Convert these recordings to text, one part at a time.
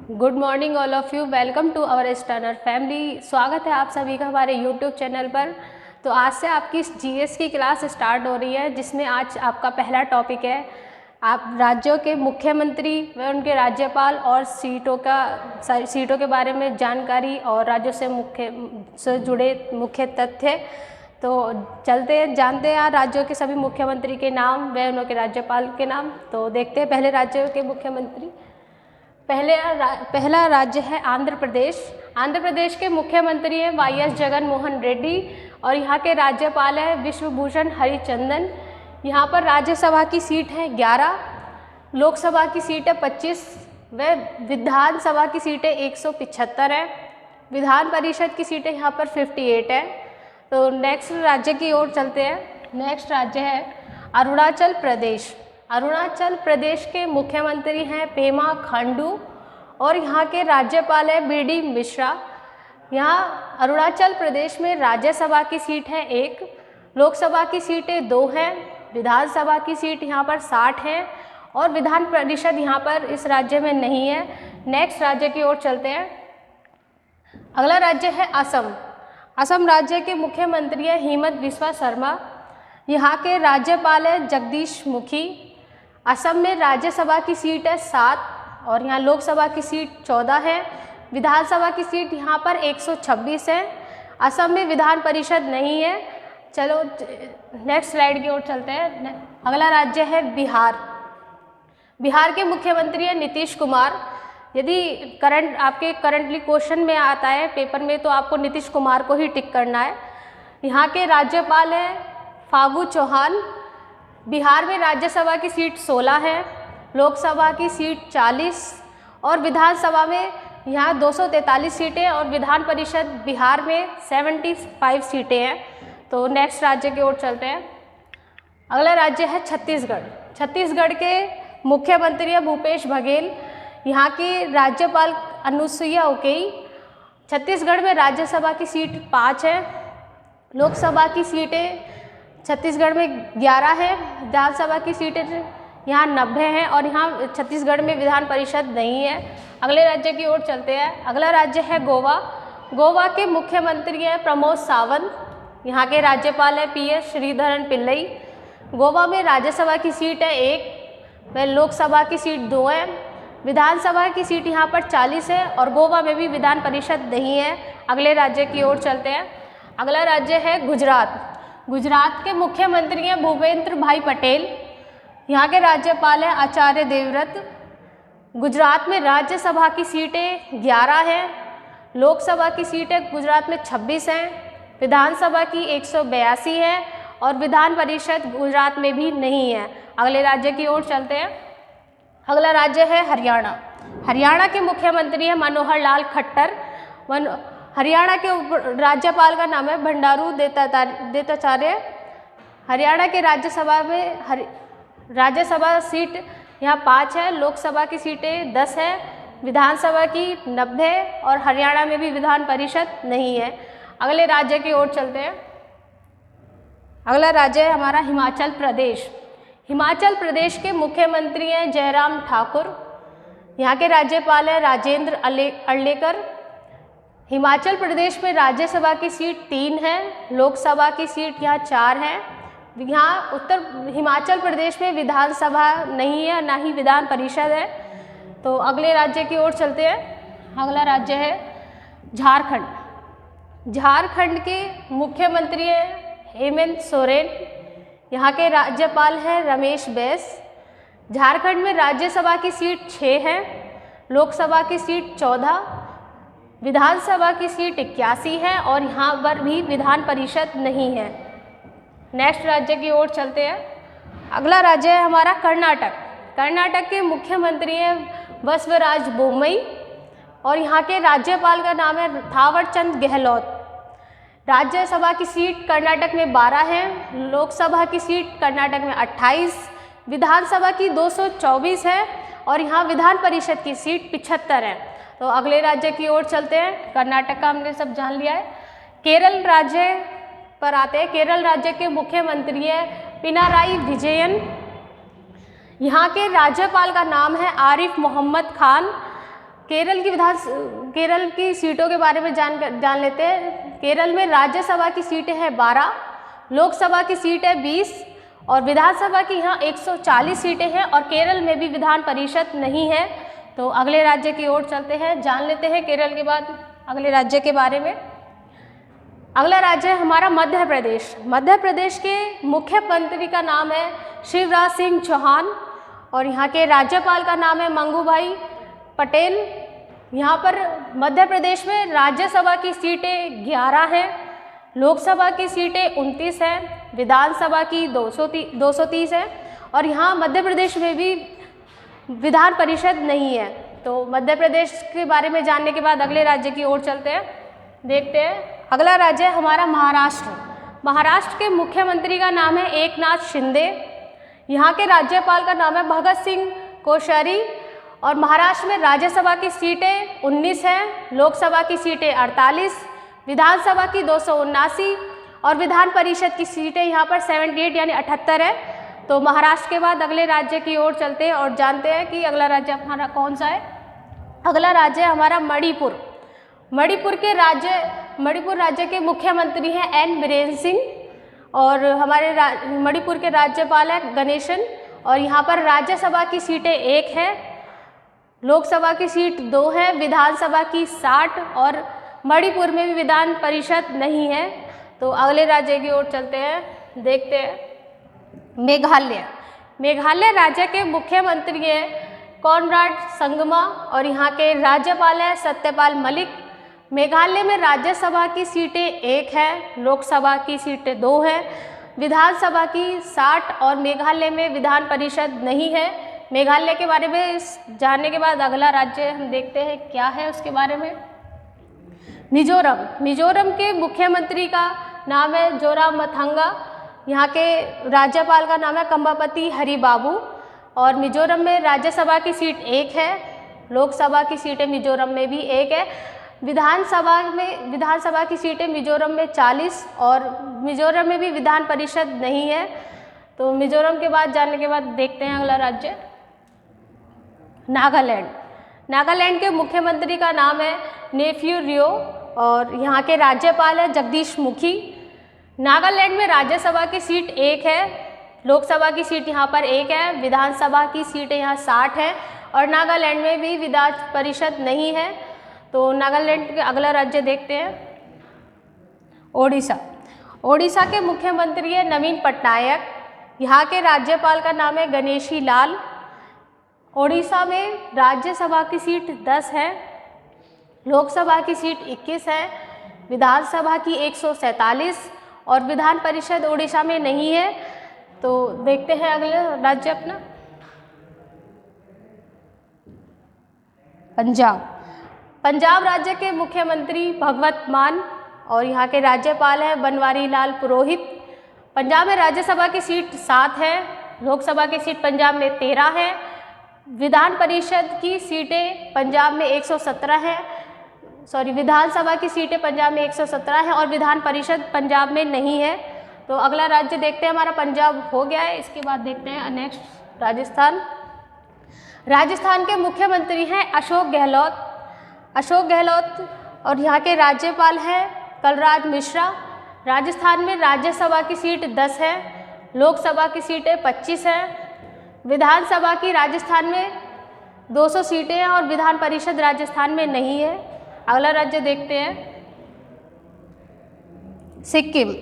Good morning all of you. Welcome to our Sterner family. स्वागत है आप सभी का हमारे यूट्यूब चैनल पर। तो आज से आपकी जीएस की क्लास स्टार्ट हो रही है, जिसमें आज आपका पहला टॉपिक है आप राज्यों के मुख्यमंत्री व उनके राज्यपाल और सीटों के बारे में जानकारी और राज्यों से जुड़े मुख्य तथ्य। तो चलते हैं, जानते हैं राज्यों के सभी मुख्यमंत्री के नाम व उनके राज्यपाल के नाम। तो देखते हैं पहले राज्यों के मुख्यमंत्री। पहला राज्य है आंध्र प्रदेश। आंध्र प्रदेश के मुख्यमंत्री हैं वाईएस जगन मोहन रेड्डी और यहाँ के राज्यपाल हैं विश्वभूषण हरिचंदन। यहाँ पर राज्यसभा की सीट है 11, लोकसभा की सीट है 25 व विधानसभा की सीटें 175 है। विधान परिषद की सीटें यहाँ पर 58 है। तो नेक्स्ट राज्य की ओर चलते हैं। नेक्स्ट राज्य है अरुणाचल प्रदेश। अरुणाचल प्रदेश के मुख्यमंत्री हैं पेमा खांडू और यहाँ के राज्यपाल हैं बीडी मिश्रा। यहाँ अरुणाचल प्रदेश में राज्यसभा की सीट है 1, लोकसभा की सीटें 2 हैं, विधानसभा की सीट यहाँ पर 60 है और विधान परिषद यहाँ पर इस राज्य में नहीं है। नेक्स्ट राज्य की ओर चलते हैं। अगला राज्य है असम। असम राज्य के मुख्यमंत्री हैं हिमंत बिस्वा शर्मा। यहाँ के राज्यपाल हैं जगदीश मुखी। असम में राज्यसभा की सीट है 7 और यहाँ लोकसभा की सीट 14 है। विधानसभा की सीट यहाँ पर 126 है। असम में विधान परिषद नहीं है। चलो नेक्स्ट स्लाइड की ओर चलते हैं। अगला राज्य है बिहार। बिहार के मुख्यमंत्री हैं नीतीश कुमार। यदि आपके करंटली क्वेश्चन में आता है पेपर में, तो आपको नीतीश कुमार को ही टिक करना है। यहाँ के राज्यपाल हैं फागू चौहान। बिहार में राज्यसभा की सीट 16 है, लोकसभा की सीट 40 और विधानसभा में यहाँ 243 सीटें और विधान परिषद बिहार में 75 सीटें हैं। तो नेक्स्ट राज्य की ओर चलते हैं। अगला राज्य है छत्तीसगढ़। छत्तीसगढ़ के मुख्यमंत्री हैं भूपेश बघेल। यहाँ की राज्यपाल अनुसुईया उइके। छत्तीसगढ़ में राज्यसभा की सीट 5 है, लोकसभा की सीटें छत्तीसगढ़ में 11 है, विधानसभा की सीटें यहाँ 90 हैं और यहाँ छत्तीसगढ़ में विधान परिषद नहीं है। अगले राज्य की ओर चलते हैं। अगला राज्य है गोवा। गोवा के मुख्यमंत्री हैं प्रमोद सावंत। यहाँ के राज्यपाल हैं पीएस श्रीधरन पिल्लई। गोवा में राज्यसभा की सीट है 1 व लोकसभा की सीट 2 है। विधानसभा की सीट यहाँ पर 40 है और गोवा में भी विधान परिषद नहीं है। अगले राज्य की ओर चलते हैं। अगला राज्य है गुजरात। गुजरात के मुख्यमंत्री हैं भूपेंद्र भाई पटेल। यहाँ के राज्यपाल हैं आचार्य देवव्रत। गुजरात में राज्यसभा की सीटें 11 हैं, लोकसभा की सीटें गुजरात में 26 हैं, विधानसभा की 182 है और विधान परिषद गुजरात में भी नहीं है। अगले राज्य की ओर चलते हैं। अगला राज्य है हरियाणा। हरियाणा के मुख्यमंत्री हैं मनोहर लाल खट्टर। हरियाणा के राज्यपाल का नाम है बंडारू दत्तात्रेय। हरियाणा के राज्यसभा सीट यहाँ 5 है, लोकसभा की सीटें 10 है, विधानसभा की 90 और हरियाणा में भी विधान परिषद नहीं है। अगले राज्य की ओर चलते हैं। अगला राज्य है हमारा हिमाचल प्रदेश। हिमाचल प्रदेश के मुख्यमंत्री हैं जयराम ठाकुर। यहाँ के राज्यपाल हैं राजेंद्र अर्लेकर। हिमाचल प्रदेश में राज्यसभा की सीट 3 है, लोकसभा की सीट यहाँ 4 है। यहाँ हिमाचल प्रदेश में विधानसभा नहीं है, ना ही विधान परिषद है। तो अगले राज्य की ओर चलते हैं। अगला राज्य है झारखंड। झारखंड के मुख्यमंत्री हैं हेमंत सोरेन। यहाँ के राज्यपाल हैं रमेश बैस। झारखंड में राज्यसभा की सीट 6 है, लोकसभा की सीट 14, विधानसभा की सीट 81 है और यहाँ पर भी विधान परिषद नहीं है। नेक्स्ट राज्य की ओर चलते हैं। अगला राज्य है हमारा कर्नाटक। कर्नाटक के मुख्यमंत्री हैं बसवराज बोम्मई और यहाँ के राज्यपाल का नाम है थावरचंद गहलोत। राज्यसभा की सीट कर्नाटक में 12 है, लोकसभा की सीट कर्नाटक में 28, विधानसभा की 224 है और यहाँ विधान परिषद की सीट 75 है। तो अगले राज्य की ओर चलते हैं। कर्नाटक का हमने सब जान लिया है। केरल राज्य पर आते हैं। केरल राज्य के मुख्यमंत्री हैं पिनाराई विजयन। यहाँ के राज्यपाल का नाम है आरिफ मोहम्मद खान। केरल की सीटों के बारे में जान लेते हैं। केरल में राज्यसभा की सीटें हैं 12, लोकसभा की सीट है 20 और विधानसभा की यहाँ 140 सीटें हैं और केरल में भी विधान परिषद नहीं है। तो अगले राज्य की ओर चलते हैं, जान लेते हैं केरल के बाद अगले राज्य के बारे में। अगला राज्य है हमारा मध्य प्रदेश। मध्य प्रदेश के मुख्यमंत्री का नाम है शिवराज सिंह चौहान और यहाँ के राज्यपाल का नाम है मंगूभाई पटेल। यहाँ पर मध्य प्रदेश में राज्यसभा की सीटें 11 हैं, लोकसभा की सीटें 29 हैं, विधानसभा की 230 है और यहाँ मध्य प्रदेश में भी विधान परिषद नहीं है। तो मध्य प्रदेश के बारे में जानने के बाद अगले राज्य की ओर चलते हैं, देखते हैं। अगला राज्य है हमारा महाराष्ट्र। महाराष्ट्र के मुख्यमंत्री का नाम है एकनाथ शिंदे। यहाँ के राज्यपाल का नाम है भगत सिंह कोश्यारी और महाराष्ट्र में राज्यसभा की सीटें 19 हैं, लोकसभा की सीटें 48, विधानसभा की 279 और विधान परिषद की सीटें यहाँ पर 78 यानी 78 है। तो महाराष्ट्र के बाद अगले राज्य की ओर चलते हैं और जानते हैं कि अगला राज्य हमारा कौन सा है। अगला राज्य है हमारा मणिपुर। मणिपुर राज्य के मुख्यमंत्री हैं एन बीरेन सिंह और हमारे मणिपुर के राज्यपाल है गणेशन और यहाँ पर राज्यसभा की सीटें 1 है, लोकसभा की सीट 2 है, विधानसभा की 60 और मणिपुर में भी विधान परिषद नहीं है। तो अगले राज्य की ओर चलते हैं, देखते हैं। मेघालय राज्य के मुख्यमंत्री हैं कॉनराड संगमा और यहाँ के राज्यपाल हैं सत्यपाल मलिक। मेघालय में राज्यसभा की सीटें 1 है, लोकसभा की सीटें 2 है, विधानसभा की 60 और मेघालय में विधान परिषद नहीं है। मेघालय के बारे में जानने के बाद अगला राज्य हम देखते हैं क्या है उसके बारे में। मिजोरम के मुख्यमंत्री का नाम है जोरामथंगा। यहाँ के राज्यपाल का नाम है कंबापति हरिबाबू और मिजोरम में राज्यसभा की सीट 1 है, लोकसभा की सीटें मिजोरम में भी 1 है, विधानसभा की सीटें मिजोरम में 40 और मिजोरम में भी विधान परिषद नहीं है। तो मिजोरम के बाद जानने के बाद देखते हैं अगला राज्य नागालैंड के मुख्यमंत्री का नाम है नेफ्यू रियो और यहाँ के राज्यपाल है जगदीश मुखी। नागालैंड में राज्यसभा की सीट 1 है, लोकसभा की सीट यहाँ पर 1 है, विधानसभा की सीटें यहाँ 60 है और नागालैंड में भी विधान परिषद नहीं है। तो नागालैंड के अगला राज्य देखते हैं ओडिशा के मुख्यमंत्री है नवीन पटनायक। यहाँ के राज्यपाल का नाम है गणेशी लाल। ओडिशा में राज्यसभा की सीट 10 है, लोकसभा की सीट 21 है, विधानसभा की 147 और विधान परिषद ओडिशा में नहीं है। तो देखते हैं अगला राज्य अपना पंजाब राज्य के मुख्यमंत्री भगवत मान और यहाँ के राज्यपाल हैं बनवारी लाल पुरोहित। पंजाब में राज्यसभा की सीट 7 है, लोकसभा की सीट पंजाब में 13 है, विधान परिषद की सीटें पंजाब में 117 है, विधानसभा की सीटें पंजाब में 117 है और विधान परिषद पंजाब में नहीं है। तो अगला राज्य देखते हैं, हमारा पंजाब हो गया है। इसके बाद देखते हैं नेक्स्ट राजस्थान के मुख्यमंत्री हैं अशोक गहलोत और यहाँ के राज्यपाल हैं कलराज मिश्रा। राजस्थान में राज्यसभा की सीट 10 है, लोकसभा की सीटें 25 है, विधानसभा की राजस्थान में 200 सीटें हैं और विधान परिषद राजस्थान में नहीं है। अगला राज्य देखते हैं सिक्किम।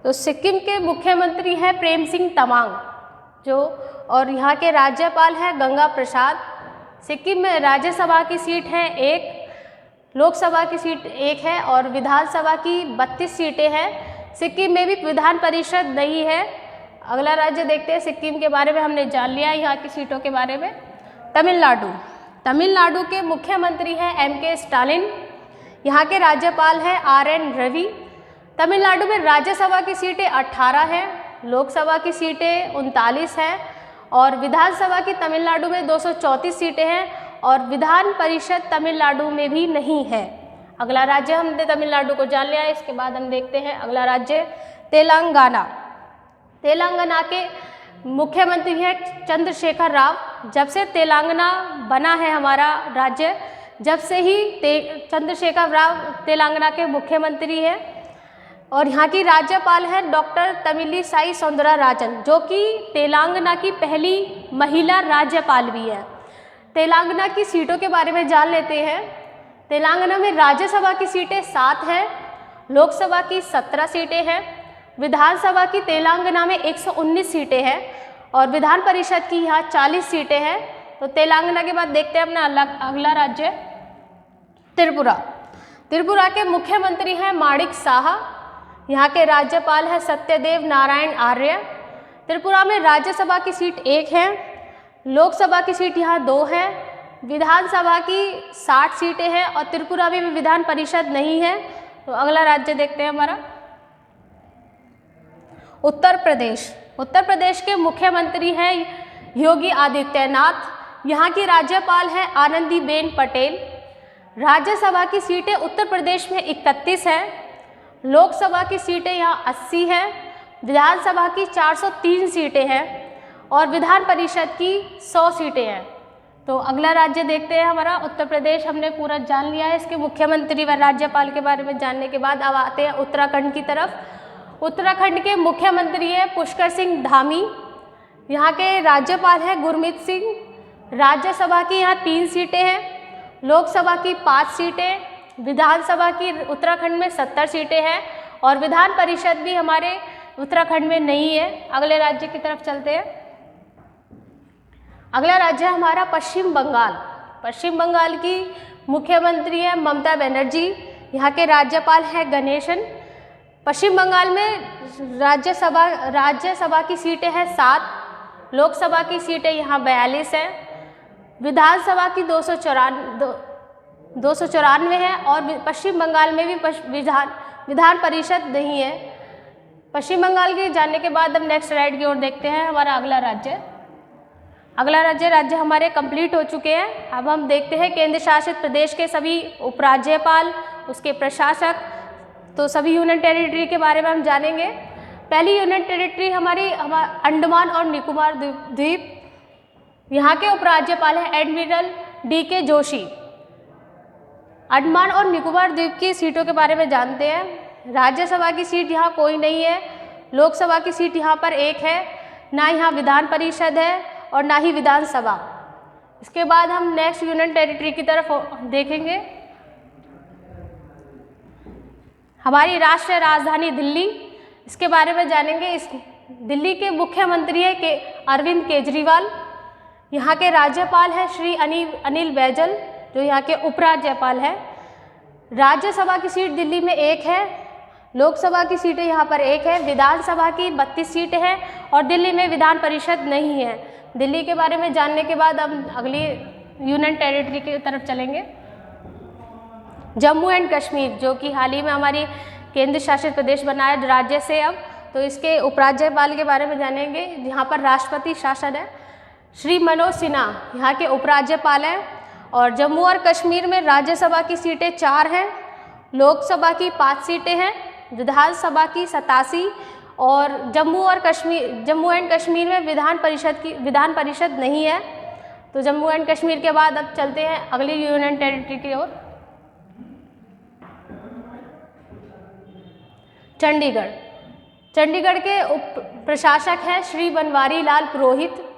तो सिक्किम के मुख्यमंत्री हैं प्रेम सिंह तमांग और यहाँ के राज्यपाल हैं गंगा प्रसाद। सिक्किम में राज्यसभा की सीट है 1, लोकसभा की सीट 1 है और विधानसभा की 32 सीटें हैं। सिक्किम में भी विधान परिषद नहीं है। अगला राज्य देखते हैं, सिक्किम के बारे में हमने जान लिया यहाँ की सीटों के बारे में। तमिलनाडु के मुख्यमंत्री हैं MK स्टालिन। यहाँ के राज्यपाल हैं RN रवि। तमिलनाडु में राज्यसभा की सीटें 18 हैं, लोकसभा की सीटें 39 हैं और विधानसभा की तमिलनाडु में 234 सीटें हैं और विधान परिषद तमिलनाडु में भी नहीं है। अगला राज्य हमने तमिलनाडु को जान लिया है। इसके बाद हम देखते हैं अगला राज्य तेलंगाना के मुख्यमंत्री है चंद्रशेखर राव। जब से तेलंगाना बना है हमारा राज्य, जब से ही चंद्रशेखर राव तेलंगाना के मुख्यमंत्री हैं। और यहाँ की राज्यपाल है डॉक्टर तमिलिसाई सौंदरराजन, जो कि तेलंगाना की पहली महिला राज्यपाल भी है। तेलंगाना की सीटों के बारे में जान लेते हैं। तेलंगाना में राज्यसभा की सीटें 7 हैं, लोकसभा की 17 सीटें हैं, विधानसभा की तेलंगाना में 119 सीटें हैं और विधान परिषद की यहाँ 40 सीटें हैं। तो तेलंगाना के बाद देखते हैं अपना अगला राज्य त्रिपुरा। त्रिपुरा के मुख्यमंत्री हैं माणिक साहा। यहाँ के राज्यपाल है सत्यदेव नारायण आर्य। त्रिपुरा में राज्यसभा की सीट 1 है, लोकसभा की सीट यहाँ 2 है, विधानसभा की 60 सीटें हैं और त्रिपुरा में भी विधान परिषद नहीं है। तो अगला राज्य देखते हैं हमारा उत्तर प्रदेश। उत्तर प्रदेश के मुख्यमंत्री हैं योगी आदित्यनाथ। यहाँ की राज्यपाल है आनंदीबेन पटेल। राज्यसभा की सीटें उत्तर प्रदेश में 31 है, लोकसभा की सीटें यहाँ 80 है, विधानसभा की 403 सीटें हैं और विधान परिषद की 100 सीटें हैं। तो अगला राज्य देखते हैं हमारा उत्तर प्रदेश। हमने पूरा जान लिया है इसके मुख्यमंत्री व राज्यपाल के बारे में जानने के बाद अब आते हैं उत्तराखंड की तरफ। उत्तराखंड के मुख्यमंत्री हैं पुष्कर सिंह धामी। यहाँ के राज्यपाल हैं गुरमीत सिंह। राज्यसभा की यहाँ 3 सीटें हैं, लोकसभा की 5 सीटें, विधानसभा की उत्तराखंड में 70 सीटें हैं और विधान परिषद भी हमारे उत्तराखंड में नहीं है। अगले राज्य की तरफ चलते हैं। अगला राज्य है हमारा पश्चिम बंगाल। पश्चिम बंगाल की मुख्यमंत्री है ममता बनर्जी। यहाँ के राज्यपाल हैं गणेशन। पश्चिम बंगाल में राज्यसभा की सीटें हैं 7, लोकसभा की सीटें यहाँ 42 हैं, विधानसभा की 294 है और पश्चिम बंगाल में भी विधान परिषद नहीं है। पश्चिम बंगाल के जानने के बाद अब नेक्स्ट स्लाइड की ओर देखते हैं हमारा अगला राज्य। अगला राज्य हमारे कंप्लीट हो चुके हैं। अब हम देखते हैं केंद्र शासित प्रदेश के सभी उपराज्यपाल, उसके प्रशासक, तो सभी यूनियन टेरिटरी के बारे में हम जानेंगे। पहली यूनियन टेरिटरी हमारी अंडमान और निकोबार द्वीप। यहाँ के उपराज्यपाल हैं एडमिरल DK जोशी। अंडमान और निकोबार द्वीप की सीटों के बारे में जानते हैं। राज्यसभा की सीट यहाँ कोई नहीं है, लोकसभा की सीट यहाँ पर 1 है, ना यहाँ विधान परिषद है और ना ही विधानसभा। इसके बाद हम नेक्स्ट यूनियन टेरिटरी की तरफ देखेंगे। हमारी राष्ट्रीय राजधानी दिल्ली, इसके बारे में जानेंगे। इस दिल्ली के मुख्यमंत्री है अरविंद केजरीवाल। यहाँ के राज्यपाल है श्री अनिल बैजल, जो यहाँ के उपराज्यपाल है। राज्यसभा की सीट दिल्ली में 1 है, लोकसभा की सीटें यहाँ पर 1 है, विधानसभा की 32 सीटें हैं और दिल्ली में विधान परिषद नहीं है। दिल्ली के बारे में जानने के बाद हम अगली यूनियन टेरिटरी की तरफ चलेंगे। जम्मू एंड कश्मीर, जो कि हाल ही में हमारी केंद्र शासित प्रदेश बना है राज्य से अब, तो इसके उपराज्यपाल के बारे में जानेंगे। यहाँ पर राष्ट्रपति शासन है। श्री मनोज सिन्हा यहाँ के उपराज्यपाल हैं। और जम्मू और कश्मीर में राज्यसभा की सीटें 4 हैं, लोकसभा की 5 सीटें हैं, विधानसभा की 87 और जम्मू एंड कश्मीर में विधान परिषद नहीं है। तो जम्मू एंड कश्मीर के बाद अब चलते हैं अगली यूनियन टेरिटरी की ओर। चंडीगढ़ के उप प्रशासक हैं श्री बनवारी लाल पुरोहित।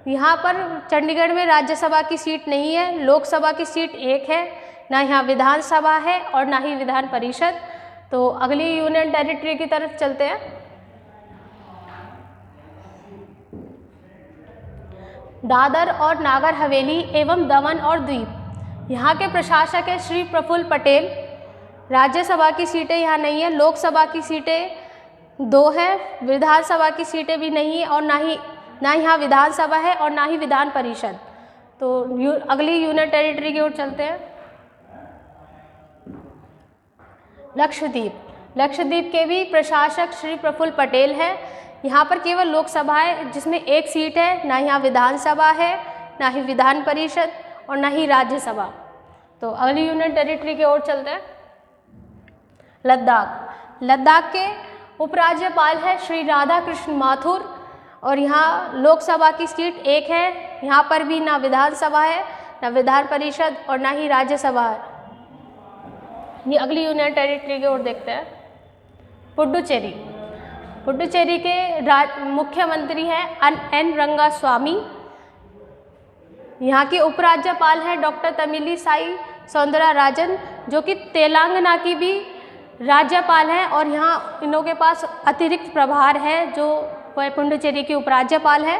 यहाँ पर चंडीगढ़ में राज्यसभा की सीट नहीं है, लोकसभा की सीट 1 है, ना यहाँ विधानसभा है और ना ही विधान परिषद। तो अगली यूनियन टेरिटरी की तरफ चलते हैं। दादर और नागर हवेली एवं दमन और द्वीप, यहाँ के प्रशासक है श्री प्रफुल्ल पटेल। राज्यसभा की सीटें यहाँ नहीं है, लोकसभा की सीटें 2 है, विधानसभा की सीटें भी नहीं है और ना यहाँ विधानसभा है और ना ही विधान परिषद। तो अगली यूनियन टेरिटरी की ओर चलते हैं। लक्षद्वीप के भी प्रशासक श्री प्रफुल्ल पटेल है। यहाँ पर केवल लोकसभा है जिसमें 1 सीट है, ना यहाँ विधानसभा है, ना ही विधान परिषद और ना ही राज्यसभा। तो अगली यूनियन टेरिटरी की ओर चलते हैं। लद्दाख के उपराज्यपाल है श्री राधा कृष्ण माथुर और यहाँ लोकसभा की सीट एक है। यहाँ पर भी ना विधानसभा है, ना विधान परिषद और ना ही राज्यसभा है। ये अगली यूनियन टेरिटरी की ओर देखते हैं। पुडुचेरी। पुडुचेरी के मुख्यमंत्री हैं एन रंगास्वामी। यहाँ के उपराज्यपाल हैं डॉक्टर तमिलिसाई सौंदरराजन, जो कि तेलंगाना की भी राज्यपाल हैं और यहाँ इनों के पास अतिरिक्त प्रभार है, जो पुडुचेरी के उपराज्यपाल है।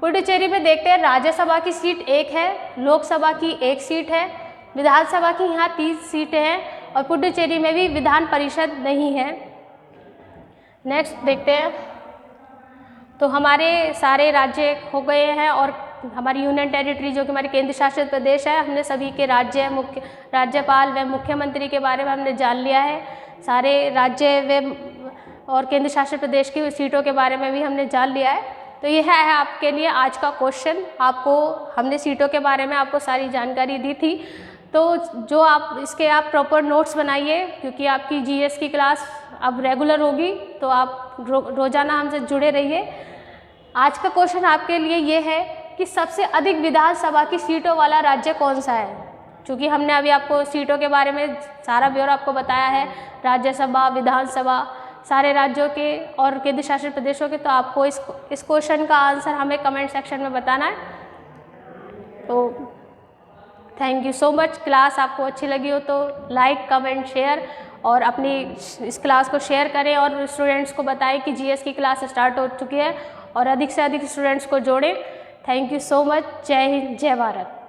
पुडुचेरी में देखते हैं राज्यसभा की सीट एक है, लोकसभा की एक सीट है, विधानसभा की यहाँ 30 सीटें हैं और पुडुचेरी में भी विधान परिषद नहीं है। नेक्स्ट देखते हैं। तो हमारे सारे राज्य हो गए हैं और हमारी यूनियन टेरिटरी जो कि हमारे केंद्र शासित प्रदेश है, हमने सभी के राज्यपाल व मुख्यमंत्री के बारे में हमने जान लिया है। सारे राज्य व और केंद्र शासित प्रदेश की सीटों के बारे में भी हमने जान लिया है। तो यह है आपके लिए आज का क्वेश्चन। आपको हमने सीटों के बारे में आपको सारी जानकारी दी थी। तो जो आप इसके आप प्रॉपर नोट्स बनाइए, क्योंकि आपकी जीएस की क्लास अब रेगुलर होगी, तो आप रोज़ाना हमसे जुड़े रहिए। आज का क्वेश्चन आपके लिए ये है कि सबसे अधिक विधानसभा की सीटों वाला राज्य कौन सा है। क्योंकि हमने अभी आपको सीटों के बारे में सारा ब्यौरा आपको बताया है, राज्यसभा, विधानसभा, सारे राज्यों के और केंद्र शासित प्रदेशों के। तो आपको इस क्वेश्चन का आंसर हमें कमेंट सेक्शन में बताना है। तो thank you so much. Class आपको अच्छी लगी हो तो लाइक, कमेंट, शेयर और अपनी इस क्लास को शेयर करें और स्टूडेंट्स को बताएं कि जीएस की क्लास स्टार्ट हो चुकी है और अधिक से अधिक स्टूडेंट्स को जोड़ें। Thank you so much. जय हिंद, जय भारत।